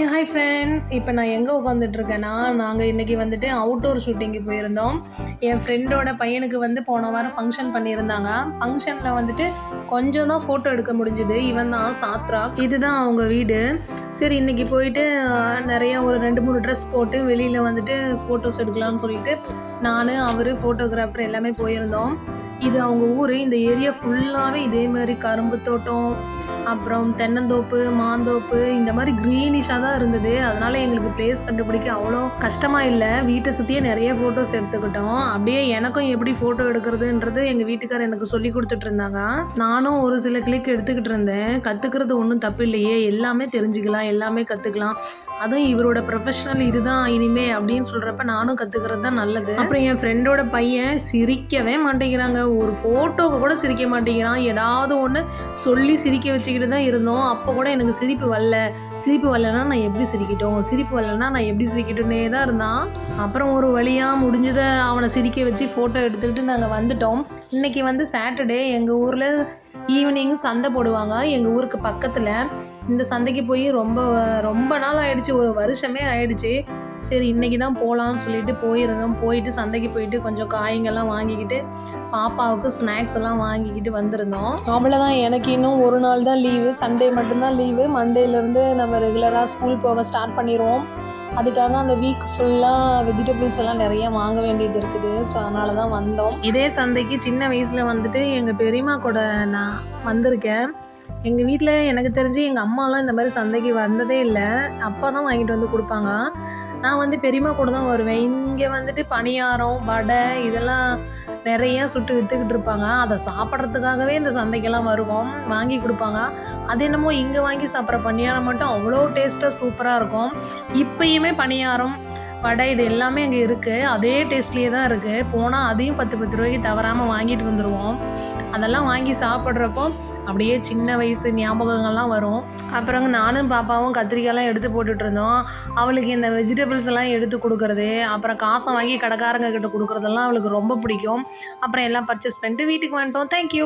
Hi friends. இப்போ நான் எங்கே உட்காந்துட்ருக்கேன்னா, நாங்கள் இன்றைக்கி வந்துட்டு அவுட்டோர் ஷூட்டிங்கு போயிருந்தோம். என் ஃப்ரெண்டோட பையனுக்கு வந்து போன வாரம் ஃபங்க்ஷன் பண்ணியிருந்தாங்க. ஃபங்க்ஷனில் வந்துட்டு கொஞ்சம் தான் ஃபோட்டோ எடுக்க முடிஞ்சுது. இவன் தான் சாத்ராக், இதுதான் அவங்க வீடு. சரி இன்றைக்கி போயிட்டு நிறையா ஒரு 2-3 ட்ரெஸ் போட்டு வெளியில் வந்துட்டு ஃபோட்டோஸ் எடுக்கலாம்னு சொல்லிட்டு நான், அவர், ஃபோட்டோகிராஃபர் எல்லாமே போயிருந்தோம். இது அவங்க ஊர். இந்த ஏரியா ஃபுல்லாகவே இதே மாதிரி கரும்பு தோட்டம், அப்புறம் தென்னந்தோப்பு, மாந்தோப்பு, இந்த மாதிரி க்ரீனிஷாக தான் இருந்தது. அதனால் எங்களுக்கு பிளேஸ் கண்டுபிடிக்க அவ்வளோ கஷ்டமாக இல்லை. வீட்டை சுற்றியே நிறைய ஃபோட்டோஸ் எடுத்துக்கிட்டோம். அப்படியே எனக்கும் எப்படி ஃபோட்டோ எடுக்கிறதுன்றது எங்கள் வீட்டுக்காரர் எனக்கு சொல்லி கொடுத்துட்டு இருந்தாங்க. நானும் ஒரு சில கிளிக் எடுத்துக்கிட்டு இருந்தேன். கற்றுக்கிறது ஒன்றும் தப்பு இல்லையே, எல்லாமே தெரிஞ்சுக்கலாம், எல்லாமே கற்றுக்கலாம். அதுவும் இவரோட ப்ரொஃபஷனல் இதுதான் இனிமே அப்படின்னு சொல்கிறப்ப நானும் கற்றுக்கிறது தான் நல்லது. அப்புறம் என் ஃப்ரெண்டோட பையன் சிரிக்கவே மாட்டேங்கிறாங்க. ஒரு ஃபோட்டோவை கூட சிரிக்க மாட்டேங்கிறான். ஏதாவது ஒன்று சொல்லி சிரிக்க வச்சுக்கிட்டு தான் இருந்தோம். அப்போ கூட எனக்கு சிரிப்பு வரலன்னா நான் எப்படி சிரிக்கட்டும்னே தான் இருந்தான். அப்புறம் ஒரு வழியாக முடிஞ்சதை அவனை சிரிக்க வச்சு ஃபோட்டோ எடுத்துக்கிட்டு நாங்கள் வந்துட்டோம். இன்றைக்கி வந்து சாட்டர்டே. எங்கள் ஊரில் ஈவினிங் சந்தை போடுவாங்க. எங்கள் ஊருக்கு பக்கத்தில் இந்த சந்தைக்கு போய் ரொம்ப நாள் ஆகிடுச்சு, ஒரு வருஷமே ஆகிடுச்சு. சரி இன்றைக்கி தான் போகலான்னு சொல்லிட்டு போயிருந்தோம். போயிட்டு சந்தைக்கு போயிட்டு கொஞ்சம் காய்ங்கெல்லாம் வாங்கிக்கிட்டு பாப்பாவுக்கு ஸ்நாக்ஸ் எல்லாம் வாங்கிக்கிட்டு வந்திருந்தோம். அவ்வளோதான். எனக்கு இன்னும் ஒரு நாள் தான் லீவு, சண்டே மட்டும்தான் லீவு. மண்டேலேருந்து நம்ம ரெகுலராக ஸ்கூல் போக ஸ்டார்ட் பண்ணிடுவோம். அதுக்காக அந்த வீக் ஃபுல்லாக வெஜிடபிள்ஸ் எல்லாம் நிறைய வாங்க வேண்டியது இருக்குது. ஸோ அதனால தான் வந்தோம். இதே சந்தைக்கு சின்ன வயசில் வந்துட்டு எங்கள் பெரியம்மா கூட நான் வந்திருக்கேன். எங்கள் வீட்டில் எனக்கு தெரிஞ்சு எங்கள் அம்மாலாம் இந்த மாதிரி சந்தைக்கு வந்ததே இல்லை. அப்பா தான் வாங்கிட்டு வந்து கொடுப்பாங்க. நான் வந்து பெரியம்மா கூட தான் வருவேன். இங்கே வந்துட்டு பணியாரம், வடை இதெல்லாம் நிறையா சுட்டு விற்றுக்கிட்டு இருப்பாங்க. அதை சாப்பிட்றதுக்காகவே இந்த சந்தைக்கெல்லாம் வருவோம், வாங்கி கொடுப்பாங்க. அது என்னமோ இங்கே வாங்கி சாப்பிட்ற பணியாரம் மட்டும் அவ்வளோ டேஸ்ட்டாக சூப்பராக இருக்கும். இப்போயுமே பணியாரம், வடை இது எல்லாமே அங்கே இருக்குது. அதே டேஸ்ட்லேயே தான் இருக்குது. போனால் அதையும் 10 ரூபாய்க்கு தவறாமல் வாங்கிட்டு வந்துடுவோம். அதெல்லாம் வாங்கி சாப்பிட்றப்போ அப்படியே சின்ன வயசு ஞாபகங்கள்லாம் வரும். அப்புறம் நானும் பாப்பாவும் கத்திரிக்காயெல்லாம் எடுத்து போட்டுட்டு இருந்தோம். அவளுக்கு இந்த வெஜிடபிள்ஸ் எல்லாம் எடுத்து கொடுக்குறது, அப்புறம் காசை வாங்கி கடைக்காரங்க கிட்ட கொடுக்குறதெல்லாம் அவளுக்கு ரொம்ப பிடிக்கும். அப்புறம் எல்லாம் பர்ச்சேஸ் பண்ணிட்டு வீட்டுக்கு வந்துட்டோம். தேங்க்யூ.